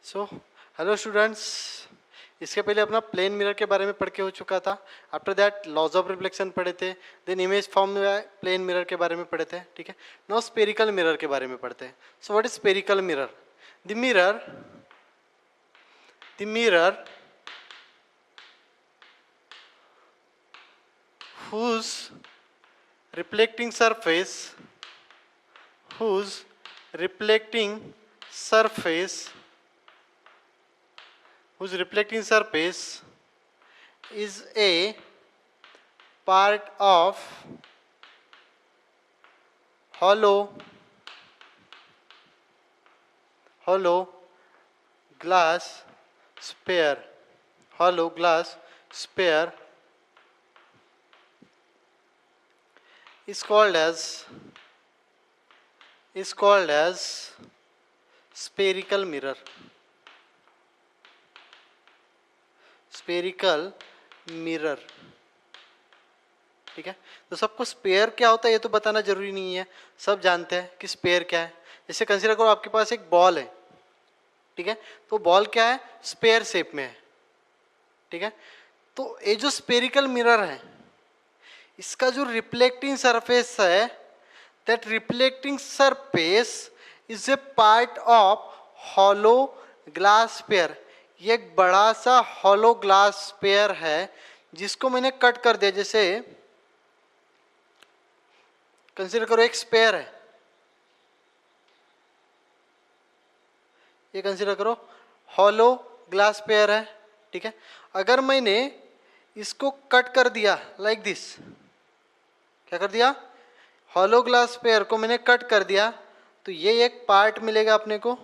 So hello students, इसके पहले अपना प्लेन मिरर के बारे में पढ़ के हो चुका था। After that laws of reflection पढ़े थे, देन इमेज फॉर्म में प्लेन मिरर के बारे में पढ़े थे। ठीक है, नाउ स्पेरिकल मिरर के बारे में पढ़ते हैं। So what is spherical mirror? The mirror whose reflecting surface whose reflecting surface whose reflecting surface is a part of hollow glass sphere hollow glass sphere is called as spherical mirror. Spherical mirror. ठीक है, तो सबको spare क्या होता है ये तो बताना जरूरी नहीं है, सब जानते हैं कि स्पेयर क्या है। जैसे कंसीडर करो आपके पास एक बॉल है, ठीक है, तो बॉल क्या है, स्पेयर शेप में है। ठीक है, तो ये जो स्पेरिकल मिरर है, इसका जो रिफ्लेक्टिंग सरफेस है, that reflecting surface is a part of hollow glass sphere. ये एक बड़ा सा हॉलो ग्लास स्पेयर है जिसको मैंने कट कर दिया। जैसे कंसीडर करो एक स्पेयर है, ये कंसीडर करो हॉलो ग्लास स्पेयर है। ठीक है, अगर मैंने इसको कट कर दिया लाइक दिस, क्या कर दिया, हॉलो ग्लास स्पेयर को मैंने कट कर दिया, तो ये एक पार्ट मिलेगा अपने को,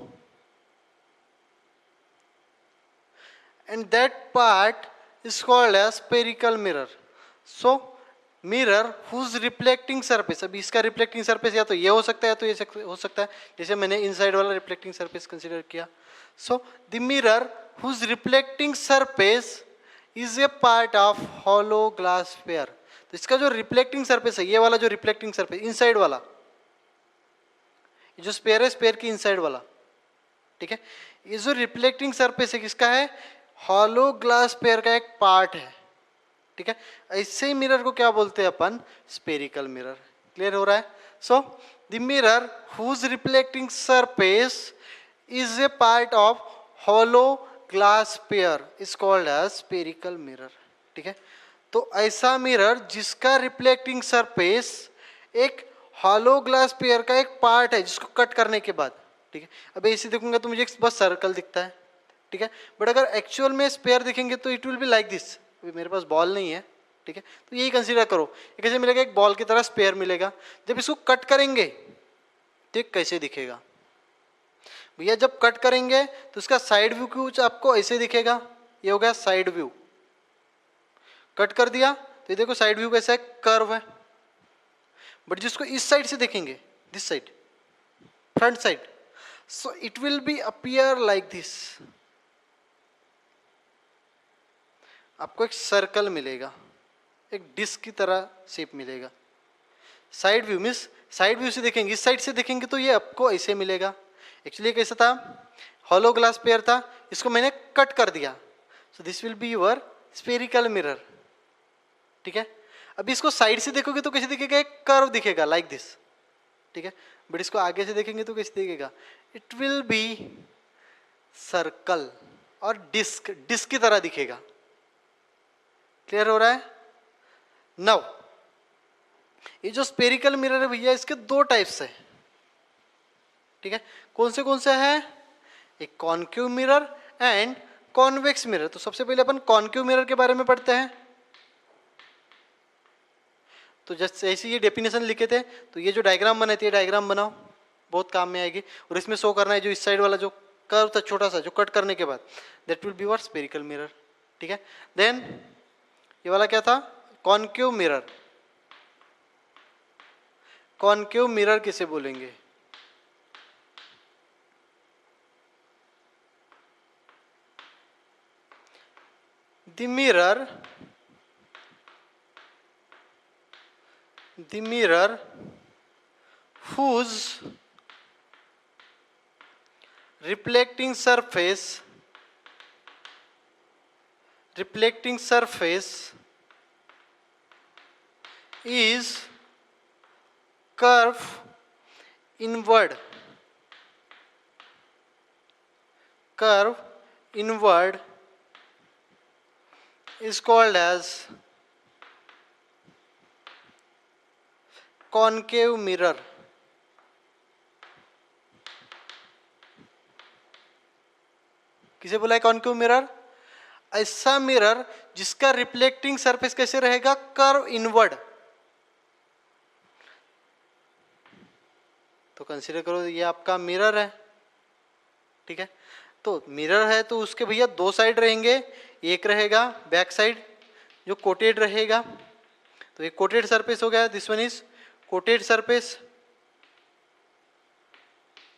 and that part is called as spherical mirror. So mirror whose reflecting surface, अभी इसका रिफ्लेक्टिंग सरफेस या तो ये हो सकता है या तो ये हो सकता है, जैसे मैंने इनसाइड वाला रिफ्लेक्टिंग सरफेस कंसीडर किया। सो the mirror whose reflecting surface is a part of hollow glass sphere, तो इसका जो रिफ्लेक्टिंग सरफेस है, ये वाला जो रिफ्लेक्टिंग सरफेस इनसाइड वाला, जो स्पेयर है स्पेयर की इनसाइड वाला, ठीक है, ये जो रिफ्लेक्टिंग सरफेस है किसका है, हॉलो ग्लास पेयर का एक पार्ट है। ठीक है, ऐसे ही मिरर को क्या बोलते हैं अपन, स्पेरिकल मिरर। क्लियर हो रहा है? So the mirror whose reflecting surface is a part of hollow glass sphere is called as spherical mirror. ठीक है, तो ऐसा मिरर जिसका रिफ्लेक्टिंग सरफेस एक हॉलो ग्लास पेयर का एक पार्ट है जिसको कट करने के बाद, ठीक है, अब ऐसे देखूंगा तो मुझे बस सर्कल दिखता है। ठीक है, बट अगर एक्चुअल में स्पेयर देखेंगे तो it will be like this. अभी मेरे पास बॉल नहीं है, ठीक है, तो यही कंसीडर करो, ये कैसे मिलेगा, एक बॉल की तरह स्पेयर मिलेगा। जब इसको कट करेंगे तो ये कैसे दिखेगा भैया, जब कट करेंगे तो इसका साइड व्यू कुछ आपको ऐसे दिखेगा, ये हो गया साइड व्यू। कट कर दिया तो ये देखो साइड व्यू कैसा है, कर्व है। बट जिसको इस साइड से देखेंगे, this side, front side, so it will be appear like this. आपको एक सर्कल मिलेगा, एक डिस्क की तरह शेप मिलेगा। Side view means side view से देखेंगे, इस साइड से देखेंगे तो ये आपको ऐसे मिलेगा। एक्चुअली कैसा था, हॉलो ग्लास पेयर था, इसको मैंने कट कर दिया, so this will be your spherical mirror. ठीक है, अभी इसको साइड से देखोगे तो कैसे दिखेगा, एक कर्व दिखेगा लाइक दिस। ठीक है, बट इसको आगे से देखेंगे तो कैसे दिखेगा, इट विल बी सर्कल और डिस्क, डिस्क की तरह दिखेगा। क्लियर हो रहा है? नाउ ये जो स्पेरिकल मिरर है भैया, इसके दो टाइप्स है। ठीक है, कौन से हैं, एक concave mirror and convex mirror. तो सबसे पहले अपन कॉन्केव मिरर के बारे में पढ़ते हैं। तो जस्ट ऐसे ये डेफिनेशन लिखे थे, तो ये जो डायग्राम बनाई थी, डायग्राम बनाओ, बहुत काम में आएगी। और इसमें शो करना है जो इस साइड वाला जो कर्व था छोटा सा, जो कट करने के बाद, that will be your spherical mirror. ठीक है, देन ये वाला क्या था, कॉन्केव मिरर। कॉन्केव मिरर किसे बोलेंगे, the mirror whose reflecting surface is curve inward is called as concave mirror. किसे बोला है कॉन्केव मिरर? ऐसा मिरर जिसका रिफ्लेक्टिंग सरफेस कैसे रहेगा? Curve inward. तो कंसीडर करो ये आपका मिरर है, ठीक है. तो मिरर है तो उसके भैया दो साइड रहेंगे. एक रहेगा बैक साइड जो कोटेड रहेगा, तो एक कोटेड सरफेस हो गया. This one is coated surface,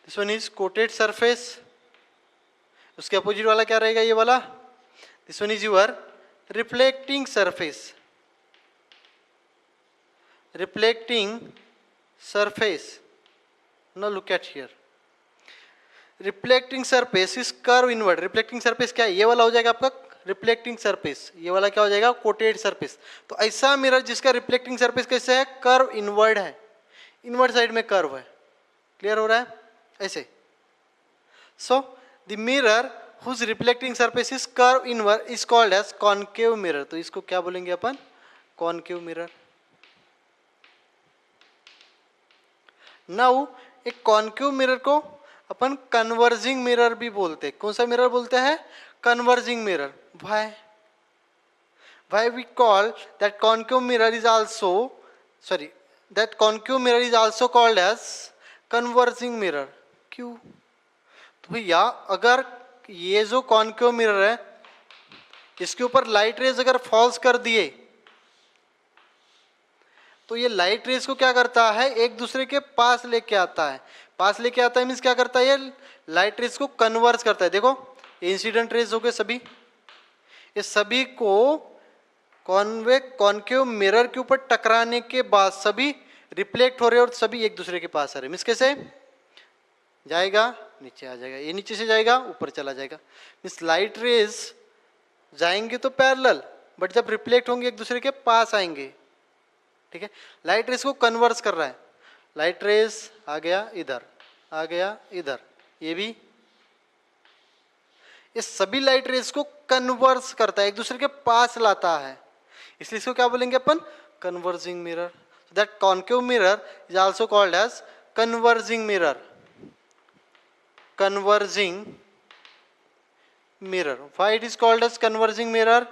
this one is coated surface. उसके अपोजिट वाला क्या रहेगा? ये वाला. This one is your reflecting surface. Reflecting surface. Now look at here. Reflecting surface is curve inward. Reflecting surface क्या है? ये वाला हो जाएगा आपका रिफ्लेक्टिंग सरफेस. ये वाला क्या हो जाएगा? Coated surface. तो ऐसा मिरर जिसका रिफ्लेक्टिंग सरफेस कैसे है? कर्व इनवर्ड है. इनवर्ड साइड में कर्व है. क्लियर हो रहा है? ऐसे. सो the mirror whose reflecting surface is curve inward is called as concave mirror. तो इसको क्या बोलेंगे अपन? concave mirror. नाउ एक कॉन्केव मिरर को अपन कन्वर्जिंग मिरर भी बोलते हैं. कौन सा मिरर बोलते हैं? Converging mirror. why we call that concave mirror is also called as converging mirror. क्यों? तो भैया अगर ये जो कॉन्केव मिरर है इसके ऊपर लाइट रेज अगर फॉल्स कर दिए तो ये लाइट रेज को क्या करता है? एक दूसरे के पास लेके आता है. पास लेके आता है मीन्स क्या करता है? ये लाइट रेज को कन्वर्ज करता है. देखो इंसिडेंट रेज हो गए सभी, ये सभी को कॉन्केव मिरर के ऊपर टकराने के बाद सभी रिफ्लेक्ट हो रहे और सभी एक दूसरे के पास आ रहे. मीन्स कैसे जाएगा? नीचे आ जाएगा. ये नीचे से जाएगा ऊपर चला जाएगा. मीन्स लाइट रेज जाएंगे तो पैरेलल, बट जब रिफ्लेक्ट होंगे एक दूसरे के पास आएंगे. ठीक है. लाइट रेज को कन्वर्स कर रहा है. लाइट रेज आ गया इधर, आ गया इधर, ये भी. ये सभी लाइट रेज को कन्वर्स करता है, एक दूसरे के पास लाता है. इसलिए इसको क्या बोलेंगे अपन? Converging mirror. That concave mirror is also called as converging mirror. Converging mirror. Why it is called as converging mirror?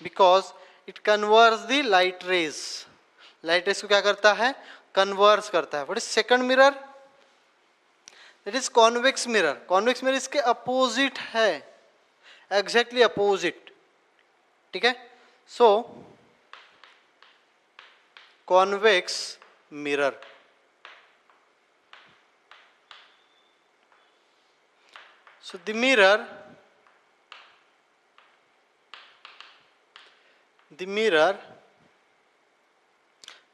Because it converts the light rays. Light rays को क्या करता है? Converts करता है. What is second mirror? That is convex mirror. Convex mirror इसके opposite है, exactly opposite. ठीक है. So convex mirror. So the mirror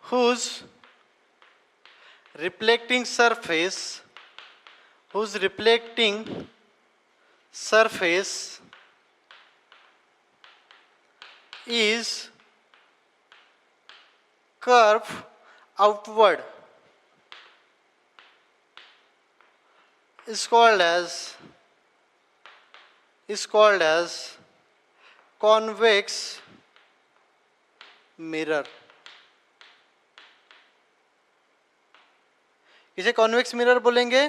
whose reflecting surface is curve outward is called as convex mirror. इसे convex mirror बोलेंगे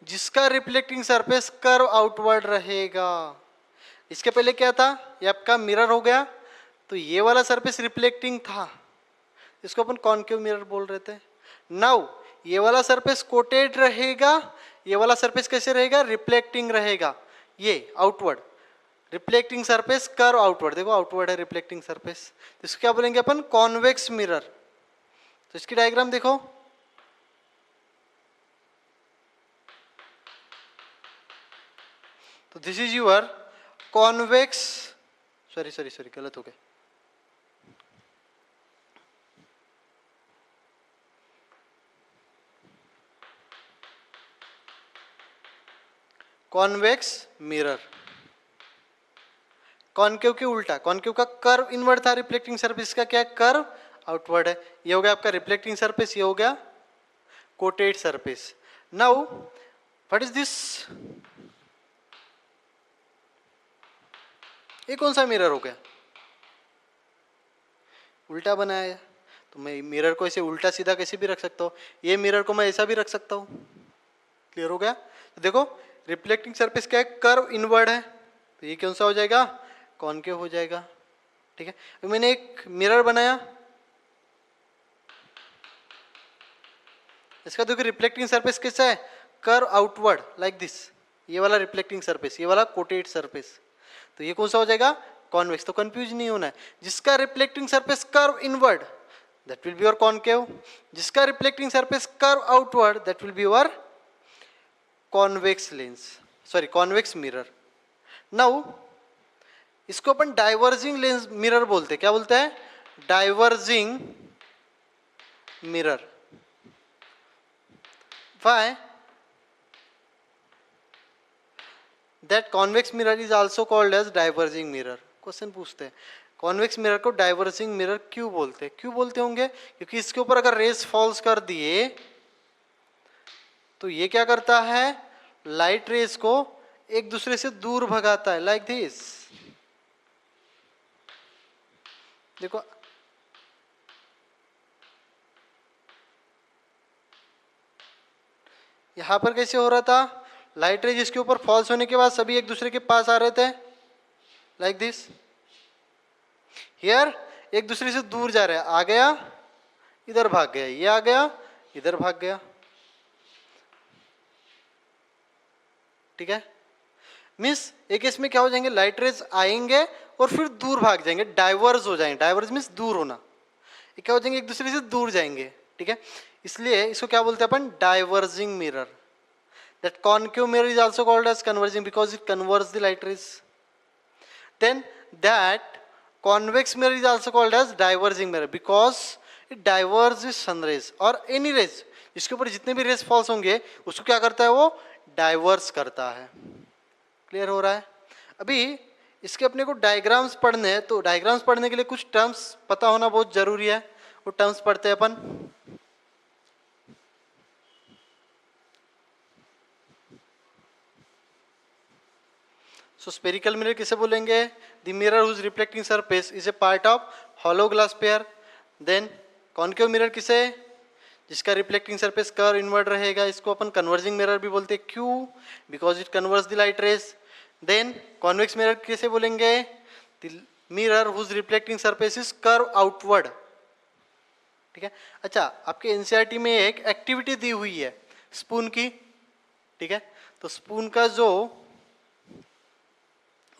जिसका reflecting surface curve outward रहेगा. इसके पहले क्या था? ये आपका मिरर हो गया, तो ये वाला सरफेस रिफ्लेक्टिंग था, इसको अपन कॉन्केव मिरर बोल रहे थे. नाउ ये वाला सरफेस कोटेड रहेगा, ये वाला सरफेस कैसे रहेगा? रिफ्लेक्टिंग रहेगा. ये outward reflecting surface curve outward. देखो आउटवर्ड है रिफ्लेक्टिंग सरफेस, तो इसको क्या बोलेंगे अपन? Convex mirror. तो इसकी डायग्राम देखो. तो this is your convex, sorry गलत हो गया. Convex mirror. कॉन्केव के उल्टा, कॉन्केव का कर्व इनवर्ड था, रिफ्लेक्टिंग सरफेस का क्या कर्व आउटवर्ड है। ये हो गया आपका रिफ्लेक्टिंग सरफेस, ये हो गया coated surface. Now what is this, ये कौन सा मिरर हो गया, उल्टा बनाया है। तो मैं मिरर को ऐसे उल्टा सीधा कैसे भी रख सकता हूँ, ये मिरर को मैं ऐसा भी रख सकता हूँ। क्लियर हो गया। तो देखो रिफ्लेक्टिंग सरफेस क्या है, कर्व इनवर्ड है, तो ये कौन सा हो जाएगा, कॉन्केव हो जाएगा। ठीक है, तो मैंने एक मिरर बनाया, इसका देखो रिफ्लेक्टिंग सरफेस कैसा है, कर्व आउटवर्ड लाइक दिस, ये वाला रिफ्लेक्टिंग सरफेस, ये वाला कोटेड सरफेस, तो ये कौन सा हो जाएगा, कॉन्वेक्स। तो कंफ्यूज नहीं होना है, जिसका reflecting surface curve inward that will be your concave, जिसका reflecting surface curve outward that will be your convex lens, sorry convex mirror. Now इसको अपन डाइवर्जिंग लेंस मिरर बोलते हैं, क्या बोलते हैं, diverging mirror. Why? That convex mirror is also called as diverging mirror. Question पूछते हैं कॉन्वेक्स मिरर को डाइवर्जिंग मिरर क्यों बोलते हैं, क्यों बोलते होंगे, क्योंकि इसके ऊपर अगर रेस फॉल्स कर दिए तो ये क्या करता है, लाइट रेस को एक दूसरे से दूर भगाता है, लाइक दिस। देखो यहां पर कैसे हो रहा था, लाइट रे जिसके ऊपर फॉल्स होने के बाद सभी एक दूसरे के पास आ रहे थे, लाइक दिस। हियर एक दूसरे से दूर जा रहे हैं, आ गया इधर भाग गया, ये आ गया इधर भाग गया। ठीक है, मीन्स एक केस में क्या हो जाएंगे, लाइट रेज आएंगे और फिर दूर भाग जाएंगे, डाइवर्ज हो जाएंगे, डाइवर्ज मीन्स दूर होना, ये क्या हो जाएंगे, एक दूसरे से दूर जाएंगे। ठीक है, इसलिए इसको क्या बोलते हैं अपन, diverging mirror. That concave mirror is also called as converging because it converge the light rays. Then that convex mirror is also called as diverging mirror because it diverges sun rays और any rays, इसके ऊपर जितने भी race false होंगे उसको क्या करता है, वो डाइवर्स करता है। क्लियर हो रहा है। अभी इसके अपने को डायग्राम्स पढ़ने हैं, तो डायग्राम्स पढ़ने के लिए कुछ टर्म्स पता होना बहुत जरूरी है, वो टर्म्स पढ़ते हैं अपन। सो स्पेरिकल मिरर किसे बोलेंगे, the mirror whose reflecting surface is a part of hollow glass sphere. Then concave mirror किसे, जिसका रिफ्लेक्टिंग सरफेस कर्व इनवर्ड रहेगा, इसको अपन कन्वर्जिंग मिरर भी बोलते हैं, क्यों, because it converge the light rays. Then convex mirror किसे बोलेंगे, the mirror whose reflecting surface is curve outward. ठीक है, अच्छा आपके एनसीईआरटी में एक एक्टिविटी दी हुई है स्पून की। ठीक है, तो स्पून का जो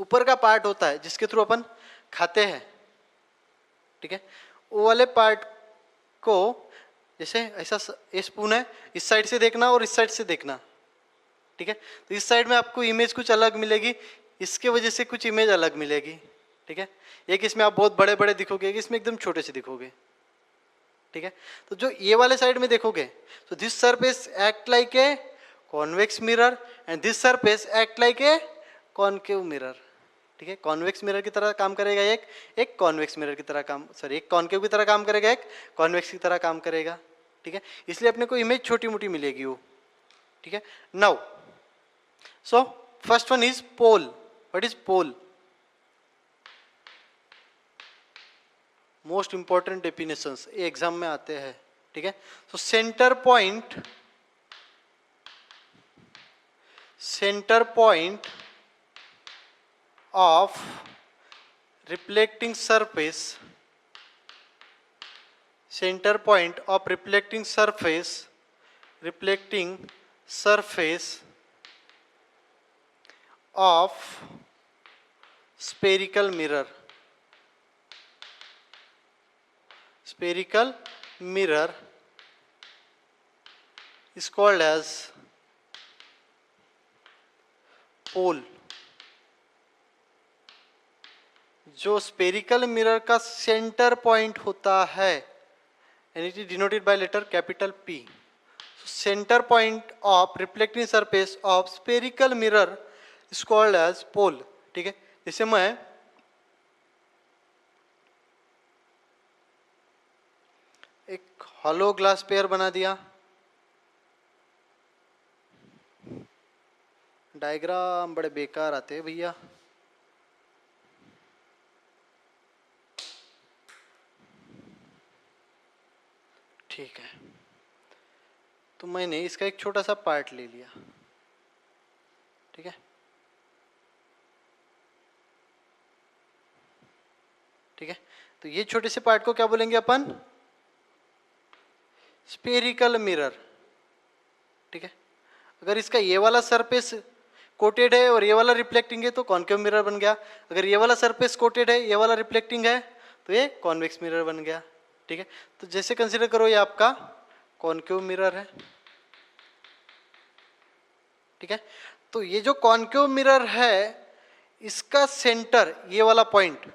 ऊपर का पार्ट होता है जिसके थ्रू अपन खाते हैं, ठीक है, वो वाले पार्ट को जैसे ऐसा, ये स्पून है, इस साइड से देखना और इस साइड से देखना। ठीक है, तो इस साइड में आपको इमेज कुछ अलग मिलेगी, इसके वजह से कुछ इमेज अलग मिलेगी। ठीक है, एक इसमें आप बहुत बड़े बड़े दिखोगे, इसमें एकदम छोटे से दिखोगे। ठीक है, तो जो ये वाले साइड में देखोगे, तो this surface act like a convex mirror and this surface act like a concave mirror. ठीक है, कॉन्वेक्स मिरर की तरह काम करेगा एक कॉन्वेक्स मिरर की तरह काम, सॉरी एक कॉन्केव की तरह काम करेगा, एक कॉन्वेक्स की तरह काम करेगा। ठीक है, इसलिए अपने को इमेज छोटी मोटी मिलेगी वो। ठीक है, now so first one is pole. What is pole, most important definitions exam में आते हैं। ठीक है, सो centre point of reflecting surface, center point of reflecting surface of spherical mirror is called as pole। जो स्पेरिकल मिरर का centre point होता है, and it is denoted by letter capital P। center point of reflecting surface of spherical mirror is called as pole. ठीक है, जैसे मैं एक hollow glass pair बना दिया, डायग्राम बड़े बेकार आते हैं भैया। ठीक है, तो मैंने इसका एक छोटा सा पार्ट ले लिया। ठीक है, ठीक है, तो ये छोटे से पार्ट को क्या बोलेंगे अपन? Spherical mirror. ठीक है, अगर इसका ये वाला सरफेस कोटेड है और ये वाला रिफ्लेक्टिंग है तो कॉन्केव मिरर बन गया। अगर ये वाला सरफेस कोटेड है, ये वाला रिफ्लेक्टिंग है, तो ये कॉन्वेक्स मिरर बन गया। ठीक है, तो जैसे कंसीडर करो ये आपका कॉन्केव मिरर है। ठीक है, तो ये जो कॉन्केव मिरर है इसका सेंटर, ये वाला point,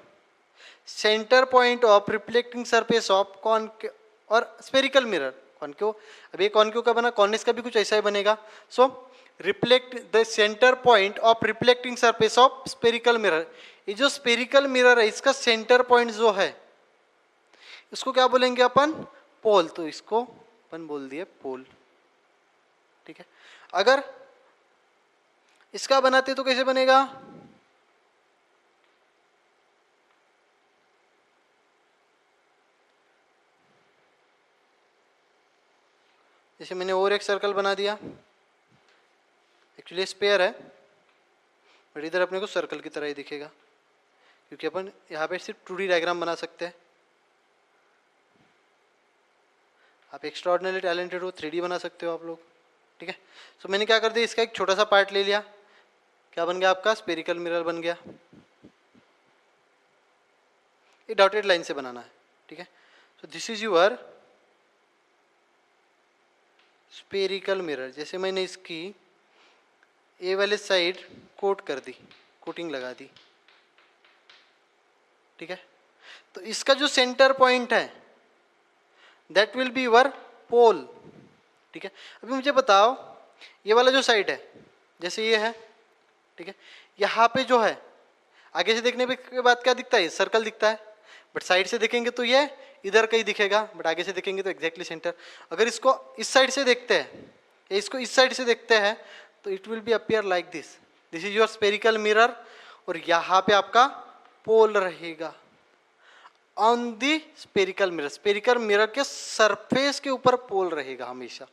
centre point of reflecting surface of concave और स्पेरिकल मिरर, कॉन्केव। अब ये कॉन्केव का बना, कॉन्वेक्स का भी कुछ ऐसा ही बनेगा। So reflect the centre point of reflecting surface of spherical mirror. ये जो स्पेरिकल मिरर है इसका सेंटर पॉइंट जो है इसको क्या बोलेंगे अपन? पोल। तो इसको अपन बोल दिए पोल। ठीक है, अगर इसका बनाते तो कैसे बनेगा? जैसे मैंने और एक सर्कल बना दिया, एक्चुअली स्पेयर है बट इधर अपने को सर्कल की तरह ही दिखेगा क्योंकि अपन यहाँ पे सिर्फ 2D डायग्राम बना सकते हैं। आप एक्स्ट्राऑर्डिनरी टैलेंटेड हो, 3D बना सकते हो आप लोग। ठीक है, सो मैंने क्या कर दिया, इसका एक छोटा सा पार्ट ले लिया, क्या बन गया आपका? स्पेरिकल मिरर बन गया। ये डॉटेड लाइन से बनाना है। ठीक है, so this is your spherical mirror. जैसे मैंने इसकी ए वाले साइड कोट कर दी, कोटिंग लगा दी। ठीक है, तो इसका जो सेंटर पॉइंट है दैट विल बी यूअर पोल। ठीक है, अभी मुझे बताओ ये वाला जो साइड है, जैसे ये है, ठीक है, यहाँ पे जो है आगे से देखने के बाद क्या दिखता है? सर्कल दिखता है, बट साइड से देखेंगे तो ये इधर कहीं दिखेगा, बट आगे से देखेंगे तो एग्जैक्टली सेंटर। अगर इसको इस साइड से देखते हैं या इसको इस साइड से देखते हैं तो it will be appear like this. This is your spherical mirror और यहाँ पे आपका पोल रहेगा on the spherical mirror. Spherical mirror के सरफेस के ऊपर पोल रहेगा हमेशा।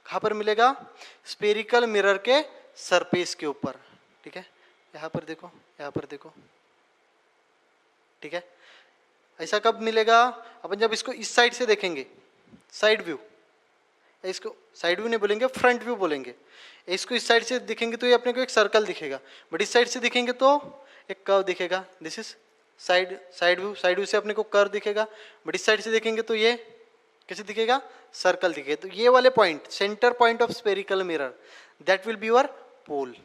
कहाँ पर मिलेगा? स्पेरिकल मिरर के सरफेस के ऊपर। ठीक है, यहाँ पर देखो, यहाँ पर देखो। ठीक है, ऐसा कब मिलेगा? अपन जब इसको इस साइड से देखेंगे, साइड व्यू, इसको साइड व्यू नहीं बोलेंगे, फ्रंट व्यू बोलेंगे। इसको इस साइड से दिखेंगे तो ये अपने को एक सर्कल दिखेगा, बट इस साइड से दिखेंगे तो एक कर्व दिखेगा। This is side view. Side view से अपने को कर्व दिखेगा, बट इस साइड से देखेंगे तो ये कैसे दिखेगा? सर्कल दिखेगा। तो ये वाले point, centre point of spherical mirror, that will be your pole.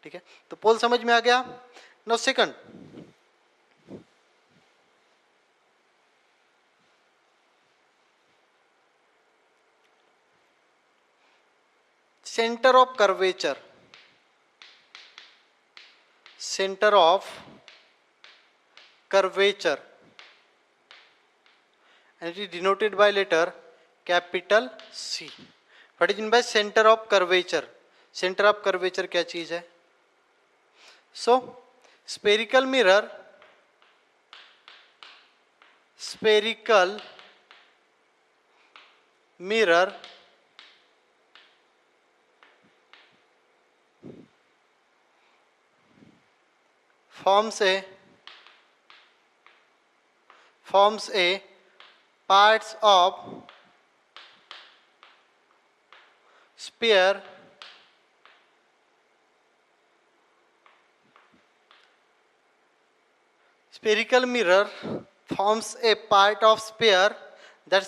ठीक है, तो पोल समझ में आ गया। Now second, center of curvature. Center of curvature, and it is denoted by letter capital C. What is meant by center of curvature? Center of curvature क्या चीज है? So spherical mirror, spherical mirror forms a parts of sphere spherical mirror forms a part of sphere. That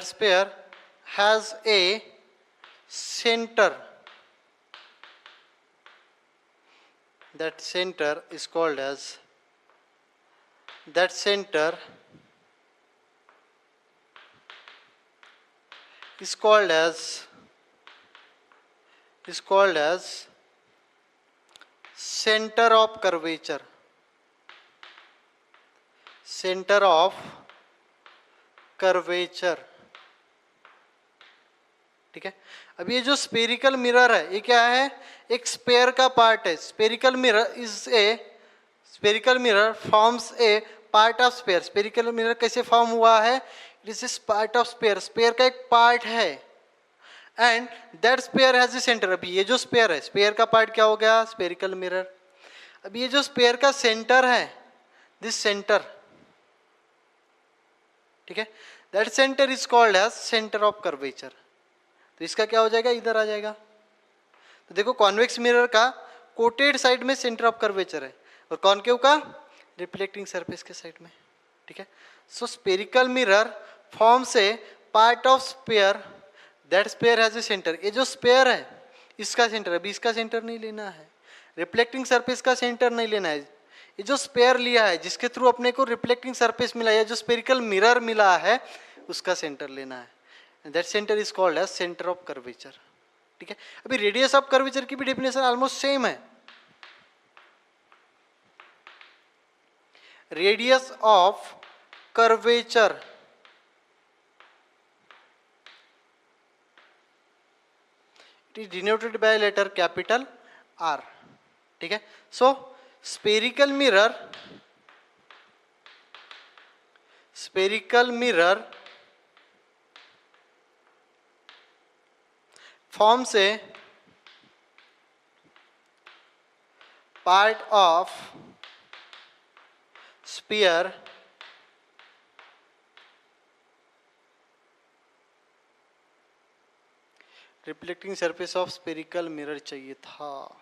sphere has a center. That center is called as that center is called as center of curvature. Center of curvature. ठीक है. अब ये जो spherical mirror है ये क्या है, एक स्पेयर का पार्ट है. Spherical mirror forms a part of sphere. Spherical mirror कैसे फॉर्म हुआ है, it is part of sphere. Sphere का एक पार्ट है and that sphere has a centre. अभी ये जो स्पेयर है, स्पेयर का पार्ट क्या हो गया, स्पेरिकल मिरर. अब ये जो स्पेयर का सेंटर है, दिस सेंटर, ठीक है, that centre is called as centre of curvature. तो इसका क्या हो जाएगा, इधर आ जाएगा. तो देखो कॉन्वेक्स मिरर का कोटेड साइड में सेंटर ऑफ कर्वेचर है और कॉनकेव का रिफ्लेक्टिंग सरफेस के साइड में. ठीक है. So spherical mirror forms a part of sphere, that sphere has a centre. ये जो स्पेयर है इसका सेंटर, अभी इसका सेंटर नहीं लेना है, रिफ्लेक्टिंग सरफेस का सेंटर नहीं लेना है. ये जो स्पेयर लिया है जिसके थ्रू अपने को रिफ्लेक्टिंग सरफेस मिला है, जो स्पेरिकल मिरर मिला है, उसका सेंटर लेना है. That centre is called as centre of curvature. ठीक है. अभी रेडियस ऑफ कर्वेचर की भी डेफिनेशन ऑलमोस्ट सेम है. Radius of curvature it is denoted by letter capital R. ठीक है. So spherical mirror forms a part of sphere reflecting surface of spherical mirror चाहिए था.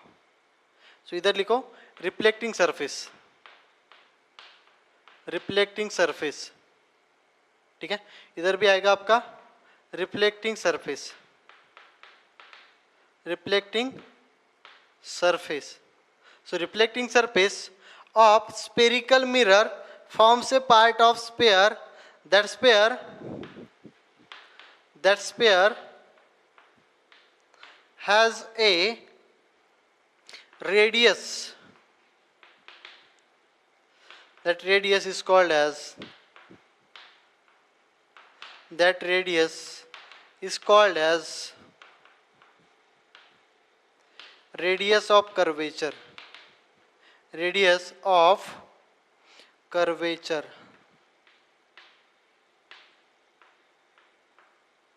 सो इधर लिखो रिफ्लेक्टिंग सरफेस. ठीक है. इधर भी आएगा आपका reflecting surface. So reflecting surface of spherical mirror forms a part of sphere. That sphere has a radius. That radius is called as radius of curvature.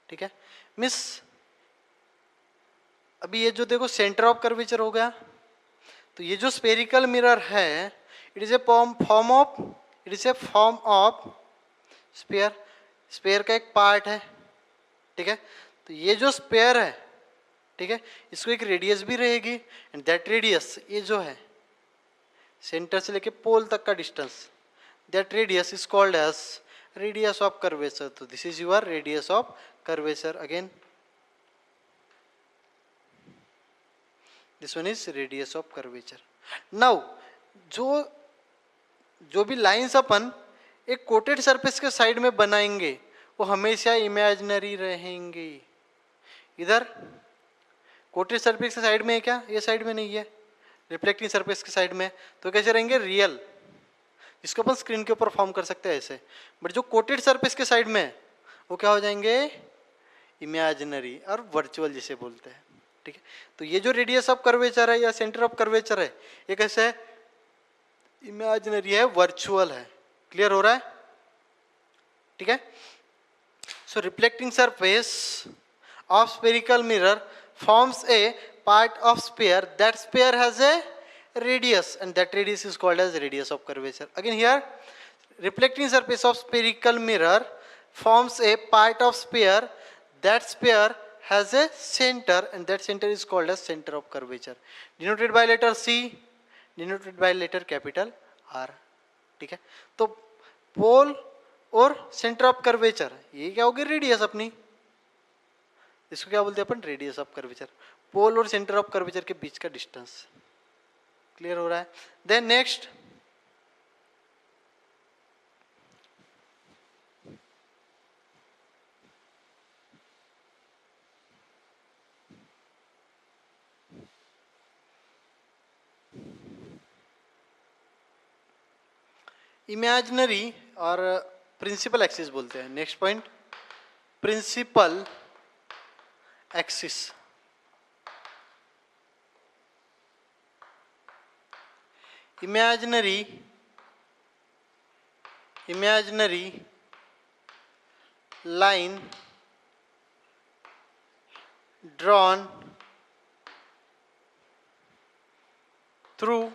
ठीक है. मिस अभी ये जो देखो सेंटर ऑफ कर्वेचर हो गया, तो ये जो स्पेरिकल मिरर है it is a form of sphere का एक पार्ट है. ठीक है. तो ये जो स्पेयर है, ठीक है, इसको एक रेडियस भी रहेगी एंड दैट रेडियस, ये जो है सेंटर से लेके पोल तक का distance, that radius is called as radius of curvature. तो this is your radius of curvature. Again this one is radius of curvature. Now जो भी लाइंस अपन एक कोटेड सरफेस के साइड में बनाएंगे वो हमेशा इमेजिनरी रहेंगे. इधर कोटेड सरफेस के साइड में है क्या, ये साइड में नहीं है, रिफ्लेक्टिंग सरफेस के साइड में, तो कैसे रहेंगे, रियल. इसको अपन स्क्रीन के ऊपर फॉर्म कर सकते हैं ऐसे. बट जो कोटेड सरफेस के साइड में है वो क्या हो जाएंगे, इमेजिनरी और वर्चुअल जिसे बोलते हैं. ठीक है. तो ये जो रेडियस ऑफ कर्वेचर है या सेंटर ऑफ कर्वेचर है, ये कैसे है, इमेजिनरी है, वर्चुअल है. क्लियर हो रहा है. ठीक है. So reflecting surface of spherical mirror forms a part of sphere. That sphere has a radius and that radius is called as radius of curvature. Again here reflecting surface of spherical mirror forms a part of sphere. That sphere has a center and that center is called as center of curvature, denoted by letter C, denoted by letter capital R. ठीक है. तो पोल और centre of curvature ये क्या होगी, radius अपनी, इसको क्या बोलते हैं अपन, रेडियस ऑफ कर्वेचर. पोल और सेंटर ऑफ कर्वेचर के बीच का डिस्टेंस. क्लियर हो रहा है. देन नेक्स्ट इमेजिनरी और प्रिंसिपल एक्सिस बोलते हैं. Next point, principal axis. imaginary line drawn through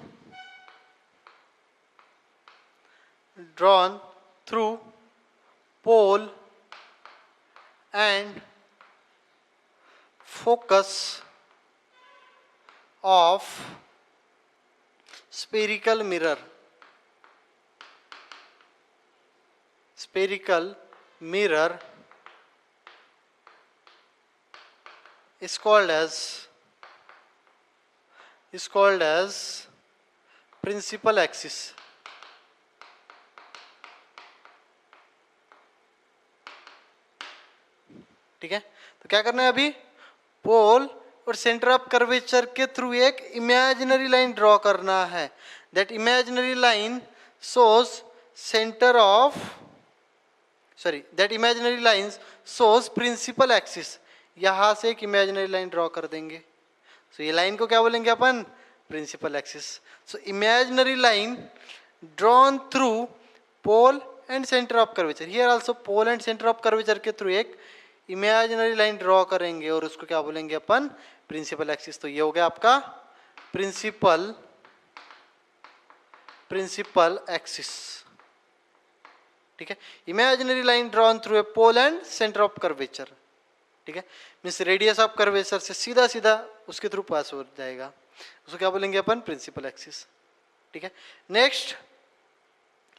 pole and focus of spherical mirror is called as principal axis. ठीक है, तो क्या करना है अभी, पोल और सेंटर ऑफ कर्वेचर के थ्रू एक इमेजिनरी लाइन ड्रॉ करना है. That imaginary line shows center of that imaginary lines shows principal axis. यहां से एक इमेजिनरी लाइन ड्रॉ कर देंगे. सो ये लाइन को क्या बोलेंगे अपन, principal axis. So imaginary line drawn through pole and centre of curvature. Here also pole and centre of curvature के थ्रू एक इमेजिनरी लाइन ड्रॉ करेंगे और उसको क्या बोलेंगे अपन, प्रिंसिपल एक्सिस. तो ये हो गया आपका प्रिंसिपल एक्सिस. ठीक है, imaginary line drawn through a pole and centre of curvature. ठीक है, मीन्स रेडियस ऑफ कर्वेचर से सीधा सीधा उसके थ्रू पास हो जाएगा, उसको क्या बोलेंगे अपन, प्रिंसिपल एक्सिस. ठीक है, next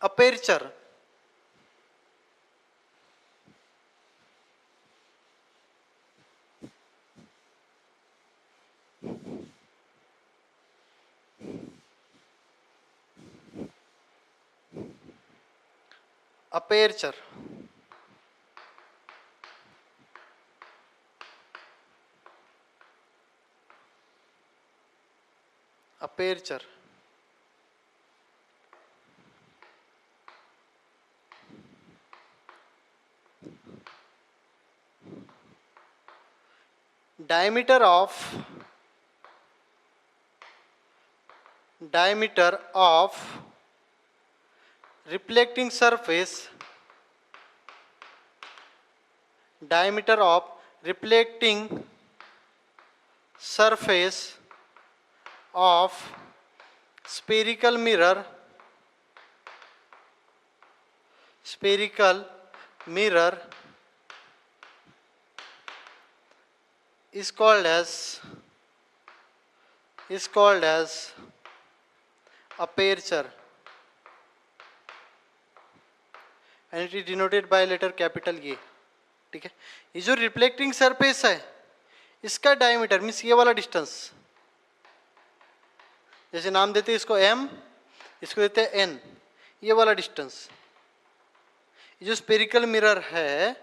aperture. Aperture diameter of reflecting surface of spherical mirror is called as aperture, and it is denoted by letter capital A. ठीक है, ये जो रिफ्लेक्टिंग सरफेस है इसका डायमीटर मीन्स ये वाला डिस्टेंस, जैसे नाम देते हैं इसको m, इसको देते हैं n, ये वाला डिस्टेंस. ये जो स्पेरिकल मिरर है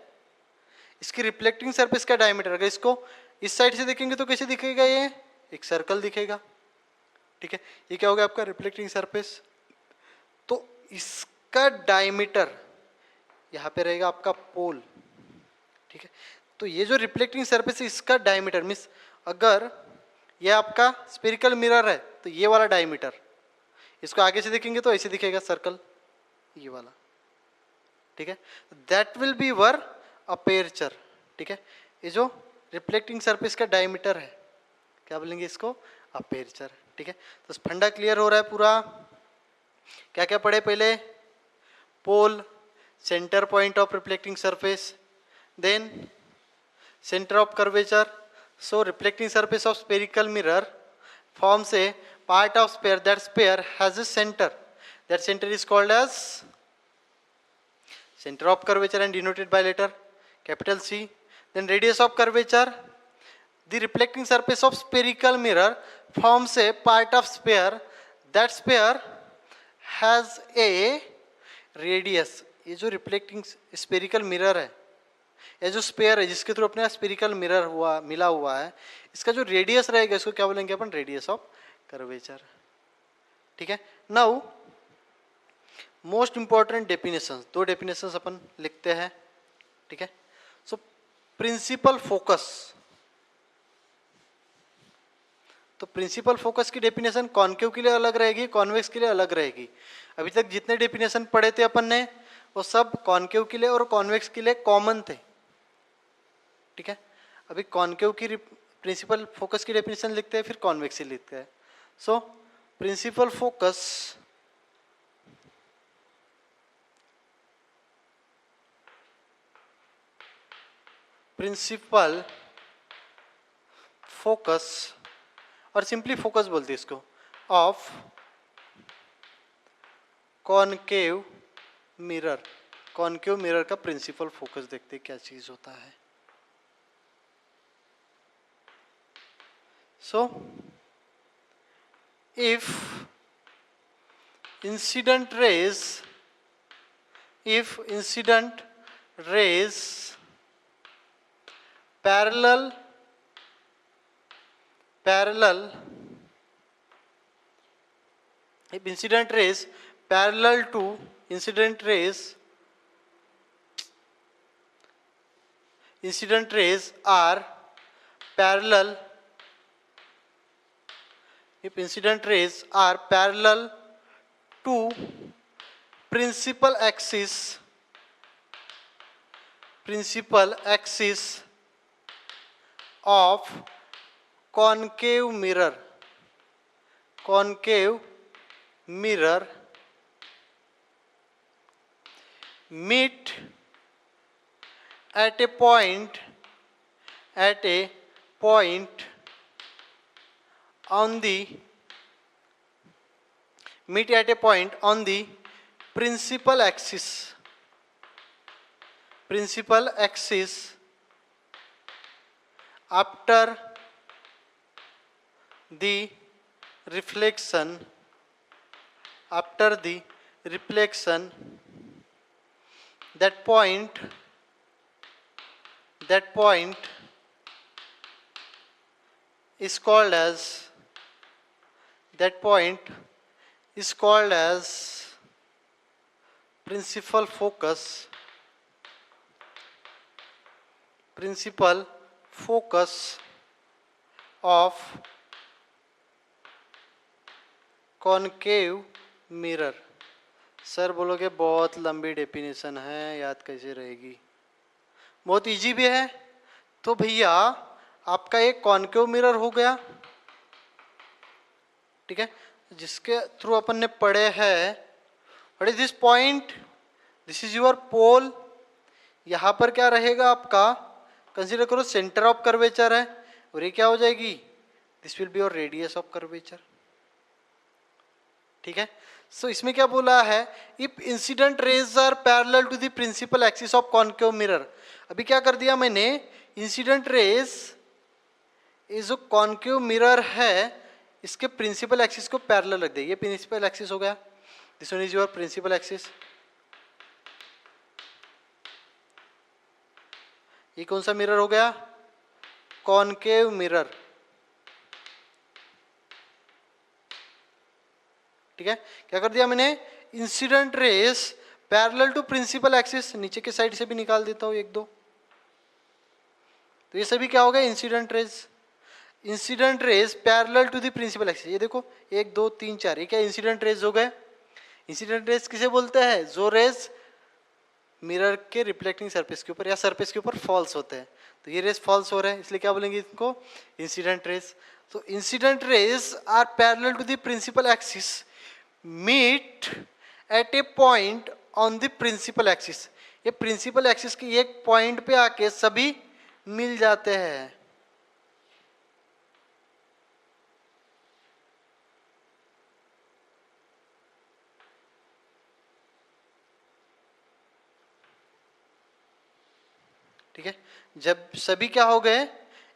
इसकी रिफ्लेक्टिंग सरफेस का डायमीटर, अगर इसको इस साइड से देखेंगे तो कैसे दिखेगा, ये एक सर्कल दिखेगा. ठीक है, ये क्या होगा आपका रिफ्लेक्टिंग सरफेस. तो इसका डायमीटर यहाँ पे रहेगा आपका पोल. ठीक है, तो ये जो रिफ्लेक्टिंग सरफेस है इसका डायमीटर मीन्स अगर ये आपका स्पेरिकल मिरर है तो ये वाला डायमीटर, इसको आगे से देखेंगे तो ऐसे दिखेगा सर्कल, ये वाला. ठीक है, दैट विल बी वर अपेर्चर. ठीक है, ये जो रिफ्लेक्टिंग सरफेस का डायमीटर है क्या बोलेंगे इसको, अपेर्चर. ठीक है, तो फंडा क्लियर हो रहा है पूरा. क्या क्या पढ़े पहले, pole, centre point of reflecting surface, then centre of curvature. So reflecting surface of spherical mirror forms a part of sphere. That sphere has a center. That center is called as center of curvature and denoted by letter capital C. Then radius of curvature. The reflecting surface of spherical mirror forms a part of sphere. That sphere has a radius. ये जो reflecting spherical mirror है, ये जो sphere है जिसके through अपने spherical mirror मिला हुआ है, इसका जो रेडियस रहेगा इसको क्या बोलेंगे अपन, रेडियस ऑफ कर्वेचर. ठीक है, नाउ मोस्ट इंपॉर्टेंट डेफिनेशन, दो डेफिनेशन अपन लिखते हैं, ठीक है। सो प्रिंसिपल फोकस, तो प्रिंसिपल फोकस की डेफिनेशन कॉनकेव के लिए अलग रहेगी, कॉन्वेक्स के लिए अलग रहेगी। अभी तक जितने डेफिनेशन पढ़े थे अपन ने वो सब कॉनकेव के लिए और कॉन्वेक्स के लिए कॉमन थे, ठीक है। अभी कॉनकेव की प्रिंसिपल फोकस की डेफिनेशन लिखते हैं, फिर कॉन्वेक्स ही लिखते हैं। So principal focus principal focus, और सिंपली फोकस बोलते हैं इसको, of concave mirror. Concave mirror का प्रिंसिपल फोकस देखते हैं क्या चीज होता है। So if incident raise parallel if incident rays parallel to incident rays are parallel, if incident rays are parallel to principal axis of concave mirror meet at a point on the principal axis after the reflection that point is called as principal focus of concave mirror. Sir बोलोगे बहुत लंबी definition है, याद कैसे रहेगी? बहुत easy भी है। तो भैया आपका एक कॉनकेव मिरर हो गया, ठीक है, जिसके थ्रू अपन ने पढ़े हैं what is this point, this is your pole. यहाँ पर क्या रहेगा आपका, कंसीडर करो सेंटर ऑफ कर्वेचर है, और ये क्या हो जाएगी, this will be your radius of curvature, ठीक है। सो इसमें क्या बोला है, if incident rays are parallel to the principal axis of concave mirror. अभी क्या कर दिया मैंने, इंसिडेंट रेज ये जो कॉनकेव मिरर है इसके प्रिंसिपल एक्सिस को पैरेलल रख दिया, ये प्रिंसिपल एक्सिस हो गया, this one is your principal axis. ये कौन सा मिरर हो गया, कॉनकेव मिरर, ठीक है। क्या कर दिया मैंने, incident rays parallel to principal axis, नीचे के साइड से भी निकाल देता हूं एक दो, तो ये सभी क्या हो गया, incident rays parallel to the principal axis. ये देखो 1 2 3 4, ये क्या इंसिडेंट रेस हो गए। इंसिडेंट रेस किसे बोलते हैं, जो रेस मिरर के रिफ्लेक्टिंग सरफेस के ऊपर या सरफेस के ऊपर फॉल्स होते हैं, तो ये रेस फॉल्स हो रहे हैं, इसलिए क्या बोलेंगे इनको, इंसिडेंट रेस। तो incident rays are parallel to the principal axis meet at a point on the principal axis. ये प्रिंसिपल एक्सिस की एक पॉइंट पे आके सभी मिल जाते हैं, ठीक है। जब सभी क्या हो गए,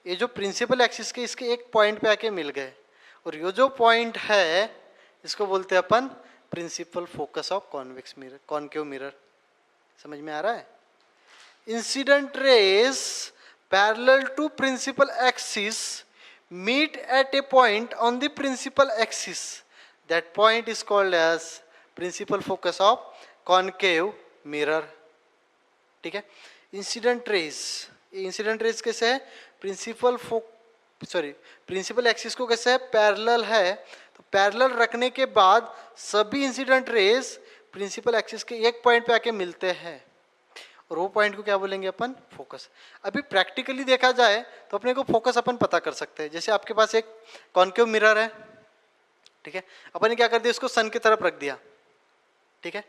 ये जो प्रिंसिपल एक्सिस के इसके एक पॉइंट पे आके मिल गए, और ये जो पॉइंट है इसको बोलते हैं अपन principal focus of convex mirror, concave mirror. समझ में आ रहा है। Incident rays parallel to principal axis meet at a point on the principal axis, that point is called as principal focus of concave mirror, ठीक है। Incident raise कैसे है, principal axis को कैसे है, पैरेलल है, तो पैरेलल रखने के बाद सभी इंसिडेंट रेज प्रिंसिपल एक्सिस के एक पॉइंट पे आके मिलते हैं, और वो पॉइंट को क्या बोलेंगे अपन, फोकस। अभी प्रैक्टिकली देखा जाए तो अपने को फोकस अपन पता कर सकते हैं। जैसे आपके पास एक कॉनकेव मिरर है, ठीक है, अपन ने क्या कर दिया, इसको सन की तरफ रख दिया, ठीक है,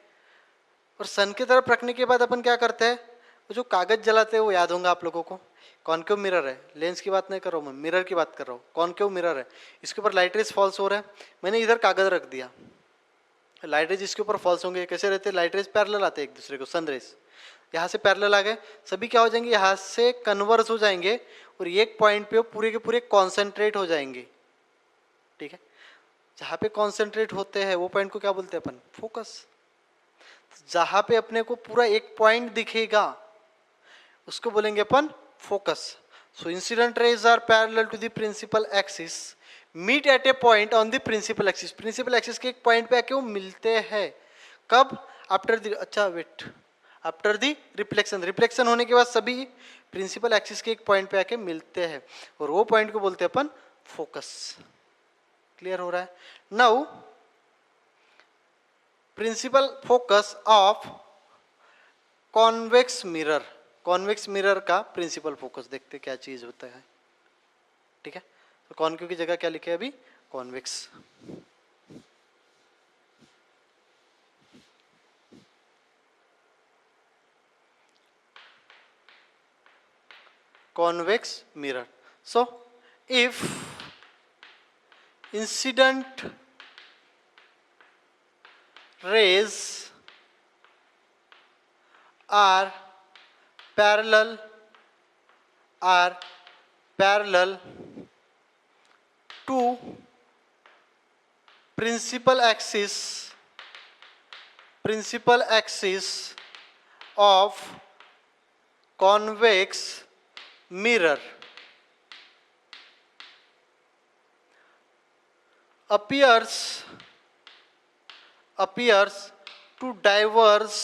और सन की तरफ रखने के बाद अपन क्या करते हैं, वो जो कागज जलाते हैं वो याद होगा आप लोगों को, कॉनकेव मिरर है, लेंस की बात नहीं कर रहा हूँ मैं, मिरर की बात कर रहा हूँ, कॉनकेव मिरर है, इसके ऊपर लाइट रेज फॉल्स हो रहा है, मैंने इधर कागज रख दिया, लाइट रेज इसके ऊपर फॉल्स होंगे, कैसे रहते हैं, लाइट रेज पैरेलल आते हैं एक दूसरे को, सन रेज यहाँ से पैरेलल आ गए, सभी क्या हो जाएंगे, यहाँ से कन्वर्स हो जाएंगे और एक पॉइंट पे पूरे के पूरे कॉन्सेंट्रेट हो जाएंगे, ठीक है। जहाँ पे कॉन्सेंट्रेट होते हैं वो पॉइंट को क्या बोलते हैं अपन, फोकस। जहाँ पे अपने को पूरा एक पॉइंट दिखेगा उसको बोलेंगे अपन focus. So incident rays are parallel to the principal axis, meet at a point on the principal axis, principal axis के एक पॉइंट पे आके वो मिलते हैं, कब, after the after the reflection, reflection होने के बाद सभी प्रिंसिपल एक्सिस के एक पॉइंट पे आके मिलते हैं, और वो पॉइंट को बोलते हैं अपन फोकस। क्लियर हो रहा है। Now principal focus of convex mirror, convex mirror का प्रिंसिपल फोकस देखते क्या चीज होता है, ठीक है। तो कॉन्केव की जगह क्या लिखे अभी, convex. convex mirror. So if incident rays are parallel to principal axis of convex mirror appears to diverge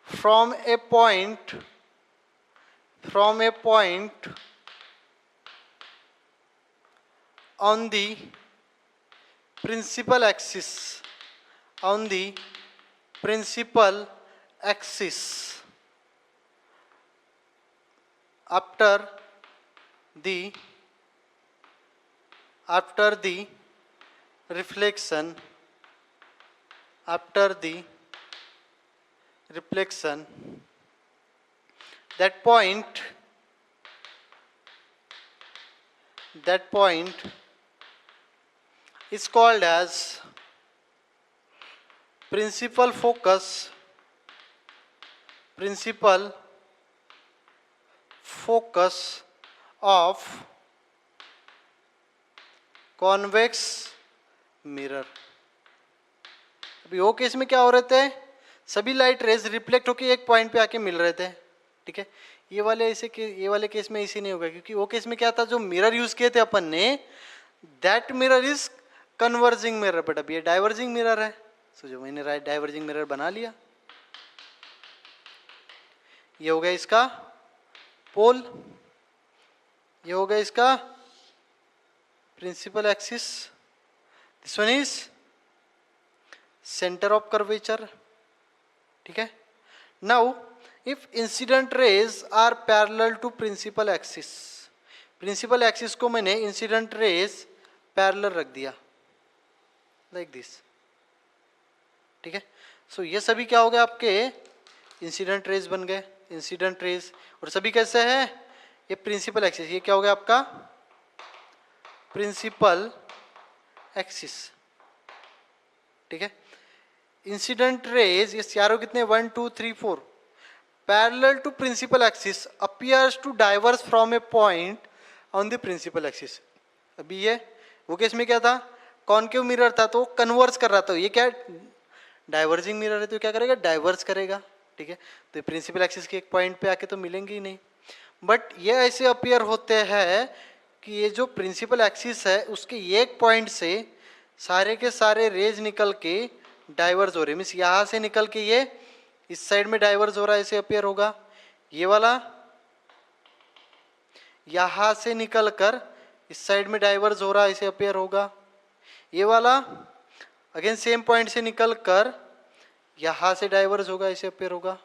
from a point on the principal axis after the reflection that point is called as principal focus of convex mirror। अभी वो case में क्या हो रहे थे, सभी light rays reflect होकर एक पॉइंट पे आके मिल रहे थे, ठीक है। ये वाले केस में इसी नहीं होगा, क्योंकि वो केस में क्या था, जो मिरर यूज किए थे अपन ने, that mirror is converging mirror, but अब ये डाइवर्जिंग मिरर है। सो जो मैंने राइट डाइवर्जिंग मिरर बना लिया, ये हो गया इसका पोल, ये हो गया इसका principal axis, this one is centre of curvature, ठीक है। Now if incident rays are parallel to principal axis को मैंने इंसिडेंट रेज पैरेलल रख दिया लाइक दिस, ठीक है। सो ये सभी क्या हो गए आपके इंसिडेंट रेज बन गए, इंसिडेंट रेज, और सभी कैसे है, ये प्रिंसिपल एक्सिस, ये क्या हो गया आपका प्रिंसिपल एक्सिस, ठीक है। इंसिडेंट रेज ये चारों कितने 1 2 3 4 parallel to principal axis appears to diverse from a point on the principal axis. अभी ये वो केस में क्या था, कॉनकेव मिरर था तो कन्वर्स कर रहा था, ये क्या डाइवर्जिंग मिरर है तो क्या करेगा, डाइवर्स करेगा, ठीक है। तो प्रिंसिपल एक्सिस के एक पॉइंट पे आके तो मिलेंगे ही नहीं, बट ये ऐसे अपीयर होते हैं कि ये जो प्रिंसिपल एक्सिस है उसके एक पॉइंट से सारे के सारे रेज निकल के डाइवर्ज हो रहे, मीन्स यहाँ से निकल के ये इस साइड में डाइवर्ज हो रहा है, ऐसे अपियर होगा। ये वाला यहाँ से निकल कर इस साइड में डाइवर्ज हो रहा है, ऐसे अपियर होगा। ये वाला अगेन सेम पॉइंट से निकल कर यहाँ से डाइवर्ज होगा, ऐसे अपियर होगा।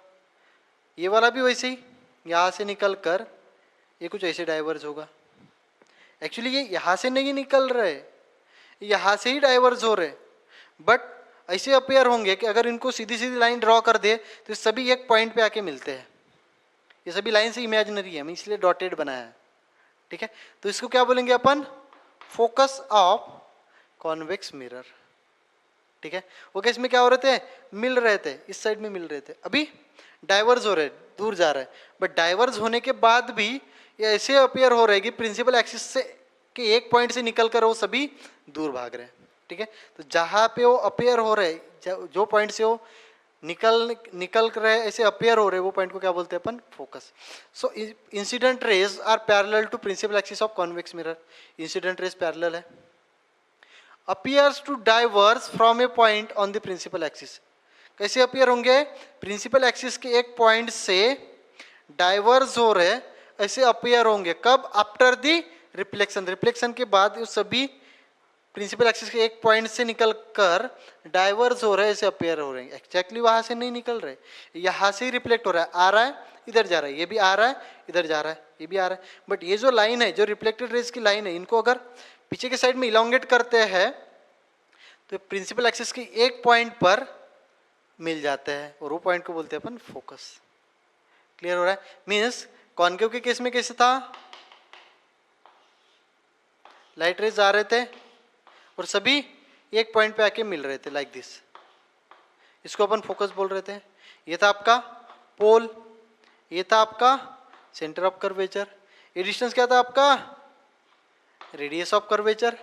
ये वाला भी वैसे ही यहाँ से निकल कर ये कुछ ऐसे डाइवर्ज होगा। एक्चुअली ये यहाँ से नहीं निकल रहे, यहाँ से ही डाइवर्ज हो रहे, बट ऐसे अपेयर होंगे कि अगर इनको सीधी सीधी लाइन ड्रॉ कर दे तो सभी एक पॉइंट पे आके मिलते हैं। ये सभी लाइन से इमेजिनरी है, मैं इसलिए डॉटेड बनाया है, ठीक है। तो इसको क्या बोलेंगे अपन, फोकस ऑफ कॉन्वेक्स मिरर, ठीक है। वो केस में क्या हो रहे थे, मिल रहे थे, इस साइड में मिल रहे थे, अभी डाइवर्ज हो रहे, दूर जा रहे हैं, बट डाइवर्ज होने के बाद भी ये ऐसे अपेयर हो रहे कि प्रिंसिपल एक्सिस से के एक पॉइंट से निकल कर वो सभी दूर भाग रहे हैं, ठीक है। तो जहाँ पे वो अपेयर हो रहे, जो पॉइंट से वो निकल रहे ऐसे अपेयर हो रहे, वो पॉइंट को क्या बोलते हैं अपन, focus. So incident rays are parallel to principal axis of convex mirror. Incident rays parallel है, appears to diverse from a point on the principal axis. कैसे अपीयर होंगे, प्रिंसिपल एक्सिस के एक पॉइंट से डाइवर्स हो रहे ऐसे अपीयर होंगे, कब, आफ्टर द रिफ्लेक्शन, रिफ्लेक्शन के बाद ये सभी प्रिंसिपल एक्सिस के एक पॉइंट से निकल कर डाइवर्स हो रहे ऐसे अपीयर हो रहे हैं। एक्जैक्टली वहां से नहीं निकल रहे, यहाँ से ही रिफ्लेक्ट हो रहा है, आ रहा है इधर जा रहा है, ये भी आ रहा है इधर जा रहा है, ये भी आ रहा है, बट ये जो लाइन है, जो रिफ्लेक्टेड रेज की लाइन है, इनको अगर पीछे के साइड में इलोंगेट करते हैं तो प्रिंसिपल एक्सिस की एक पॉइंट पर मिल जाते हैं, और वो पॉइंट को बोलते हैं अपन फोकस। क्लियर हो रहा है, मीन्स कॉन्केव के केस में कैसे था, लाइट रेज आ रहे थे और सभी एक पॉइंट पे आके मिल रहे थे, लाइक दिस, इसको अपन फोकस बोल रहे थे। ये था आपका पोल, ये था आपका सेंटर ऑफ कर्वेचर, ये डिस्टेंस क्या था आपका, रेडियस ऑफ कर्वेचर।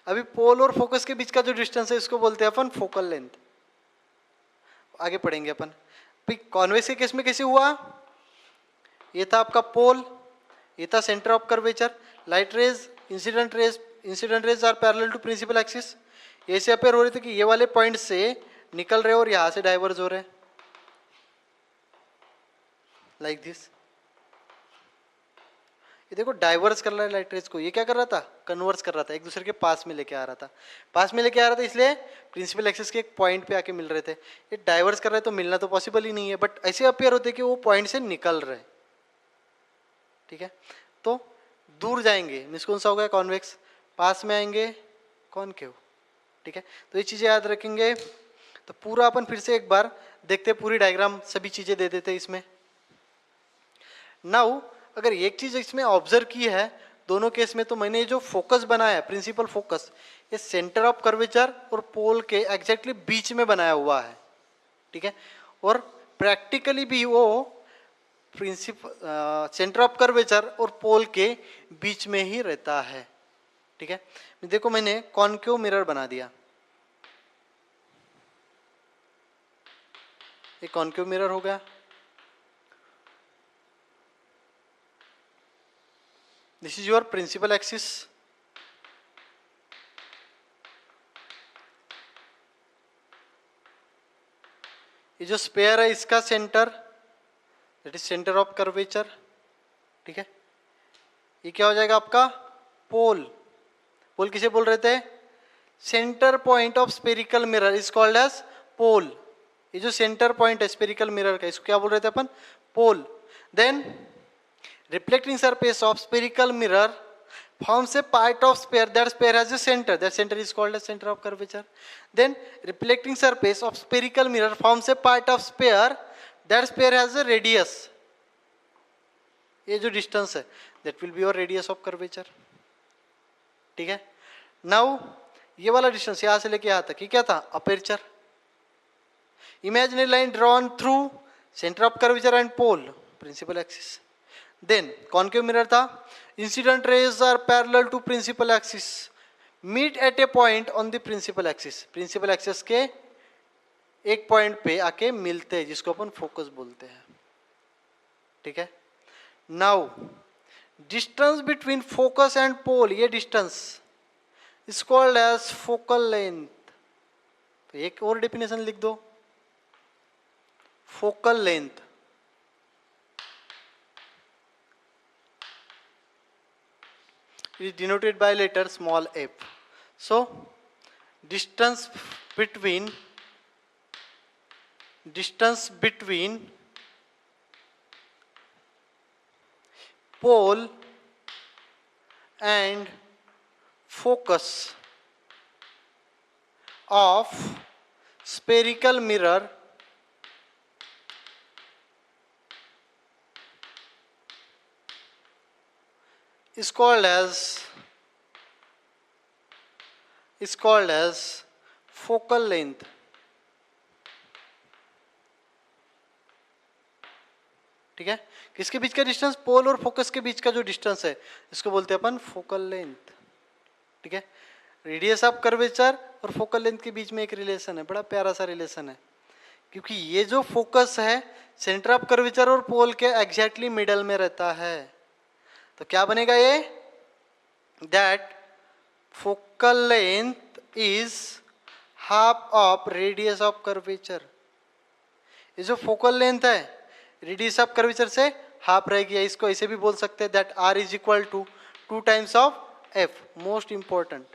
अभी पोल और फोकस के बीच का जो डिस्टेंस है इसको बोलते हैं अपन फोकल लेंथ, आगे पढ़ेंगे अपन। कॉन्वेक्स के केस में कैसे हुआ, ये था आपका पोल, ये था centre of curvature, light rays, incident rays are parallel to principal axis, ऐसे अपेयर हो रहे थे कि ये वाले पॉइंट से निकल रहे और यहां से डाइवर्ज हो रहे, लाइक दिस। ये देखो डाइवर्स कर रहा है लाइट रेज को, ये क्या कर रहा था, कन्वर्स कर रहा था, एक दूसरे के पास में लेके आ रहा था, पास में लेके आ रहा था, इसलिए प्रिंसिपल एक्सिस के एक पॉइंट पे आके मिल रहे थे। ये डाइवर्स कर रहे तो मिलना तो पॉसिबल ही नहीं है, बट ऐसे अपेयर होते कि वो पॉइंट से निकल रहे, ठीक है। तो दूर जाएंगे मीन्स कौन सा हो गया, कॉन्वेक्स, पास में आएंगे कॉनकेव, ठीक है। तो ये चीजें याद रखेंगे। तो पूरा अपन फिर से एक बार देखते, पूरी डायग्राम सभी चीजें दे देते इसमें। नाउ अगर एक चीज इसमें ऑब्जर्व की है दोनों केस में, तो मैंने जो फोकस बनाया प्रिंसिपल फोकस, ये सेंटर ऑफ कर्वेचर और पोल के एग्जैक्टली बीच में बनाया हुआ है, ठीक है। और प्रैक्टिकली भी वो प्रिंसिपल सेंटर ऑफ कर्वेचर और पोल के बीच में ही रहता है, ठीक है। देखो मैंने कॉनकेव मिरर बना दिया, एक कॉनकेव मिरर हो गया, this is your principal axis, ये जो स्पेयर है इसका centre, that is centre of curvature, ठीक है। ये क्या हो जाएगा आपका पोल, पोल किसे बोल रहे थे, centre point of spherical mirror is called as pole. ये जो सेंटर पॉइंट है स्पेरिकल मिरर का, इसको क्या बोल रहे थे अपन, pole. Then reflecting surface of spherical mirror forms a part of sphere, that sphere has a center, that center is called as center of curvature. Then reflecting surface of spherical mirror forms a part of sphere, that sphere has a radius, ये जो distance है that will be your radius of curvature, ठीक है। now ये वाला distance यहाँ से लेके यहाँ तक ये क्या था, aperture, imaginary line drawn through center of curvature and pole, principal axis. Then concave mirror था, incident rays are parallel to principal axis, meet at a point on the principal axis, principal axis के एक point पे आके मिलते हैं जिसको अपन focus बोलते हैं, ठीक है। Now distance between focus and pole, ये distance is called as focal length. तो एक और डेफिनेशन लिख दो, focal length is denoted by letter small f. So distance between pole and focus of spherical mirror is called as focal length. ठीक है, किसके बीच का डिस्टेंस, पोल और फोकस के बीच का जो डिस्टेंस है इसको बोलते हैं अपन फोकल लेंथ। ठीक है, रेडियस ऑफ कर्वेचर और फोकल लेंथ के बीच में एक रिलेशन है, बड़ा प्यारा सा रिलेशन है, क्योंकि ये जो फोकस है सेंटर ऑफ कर्वेचर और पोल के एग्जैक्टली मिडल में रहता है। तो क्या बनेगा ये, that focal length is half of radius of curvature. ये जो फोकल लेंथ है रेडियस ऑफ कर्वेचर से हाफ रहेगी, या इसको ऐसे भी बोल सकते हैं that R is equal to 2 times of F. Most important,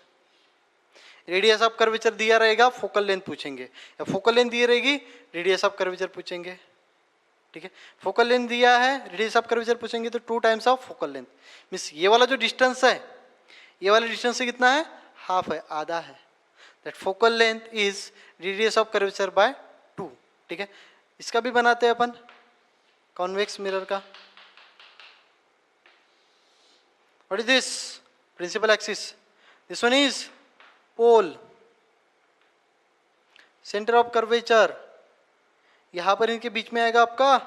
radius of curvature दिया रहेगा, फोकल लेंथ पूछेंगे, या फोकल लेंथ दी रहेगी, रेडियस ऑफ कर्वेचर पूछेंगे। ठीक है, फोकल लेंथ दिया है, रेडियस ऑफ कर्वेचर पूछेंगे तो 2 times of focal length. Means ये वाला जो डिस्टेंस है, ये वाला डिस्टेंस से कितना है, हाफ है, आधा है। That focal length is radius of curvature by 2। ठीक है, इसका भी बनाते हैं अपन कॉन्वेक्स मिरर का। What is this, principal axis, this one is pole, centre of curvature, यहां पर इनके बीच में आएगा आपका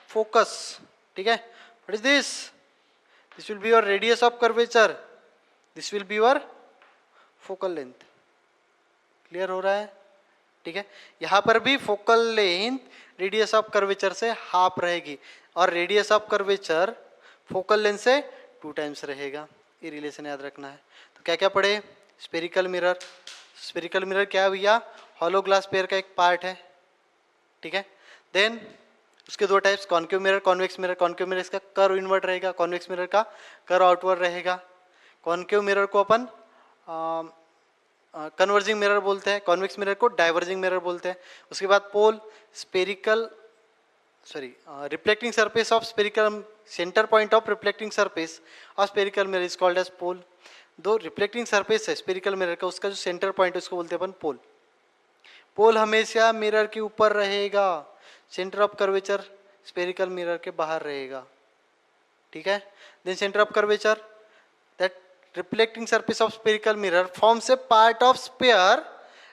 फोकस। ठीक है, what is this, this will be your radius of curvature, this will be your focal length. Clear हो रहा है? ठीक है, यहां पर भी focal length radius of curvature से हाफ रहेगी और radius of curvature focal length से 2 टाइम्स रहेगा। ये रिलेशन याद रखना है। तो क्या क्या पढ़े, स्फेरिकल मिरर, स्फेरिकल मिरर क्या है भैया, हॉलो ग्लास पेयर का एक पार्ट है। ठीक है, देन उसके 2 types, concave mirror, convex mirror. Concave mirror इसका कर्व इनवर्ट रहेगा, कॉन्वेक्स मिरर का कर्व आउटवर्ड रहेगा। कॉन्केव मिरर को अपन कन्वर्जिंग मिरर बोलते हैं, कॉन्वेक्स मिरर को डाइवर्जिंग मिरर बोलते हैं। उसके बाद pole, spherical reflecting surface of spherical, centre point of reflecting surface of spherical mirror is called as pole. दो रिफ्लेक्टिंग सरफेस है स्पेरिकल मिरर का, उसका जो सेंटर पॉइंट है उसको बोलते हैं अपन पोल। पोल हमेशा मिरर के ऊपर रहेगा, centre of curvature spherical mirror के बाहर रहेगा। ठीक है, then centre of curvature, that reflecting surface of spherical mirror forms a part of sphere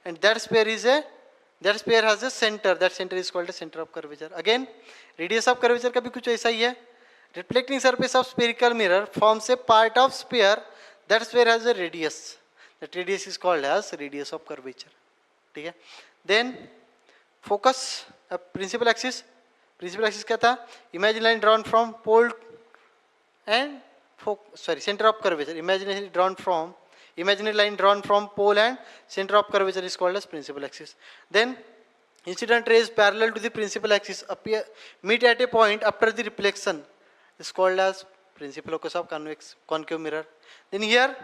and that sphere has a center, that center is called a center of curvature. Again radius of curvature का भी कुछ ऐसा ही है, reflecting surface of spherical mirror forms a part of sphere, that sphere has a radius, that radius is called as radius of curvature. ठीक है, then focus, principal axis, principal axis क्या था, imagine line drawn from pole and center of curvature, imaginary line drawn from pole and center of curvature is called as principal axis. Then incident rays parallel to the principal axis appear meet at a point after the reflection is called as principal locus of concave mirror. Then here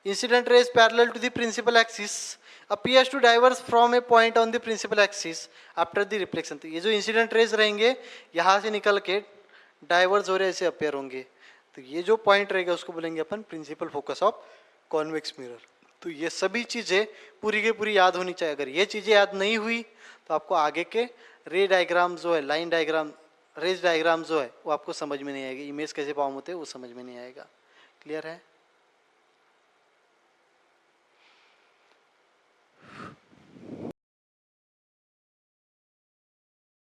incident rays parallel to the principal axis appears to diverge from a point on the principal axis after the reflection. तो ये जो incident rays रहेंगे यहाँ से निकल के diverge हो रहे ऐसे अपेयर होंगे, तो ये जो पॉइंट रहेगा उसको बोलेंगे अपन principal focus of convex mirror. तो ये सभी चीज़ें पूरी की पूरी याद होनी चाहिए। अगर ये चीज़ें याद नहीं हुई तो आपको आगे के रे डायग्राम जो है, लाइन डायग्राम, रेज डायग्राम जो है वो आपको समझ में नहीं आएगी, इमेज कैसे फॉर्म होते हैं वो समझ में नहीं आएगा। क्लियर है?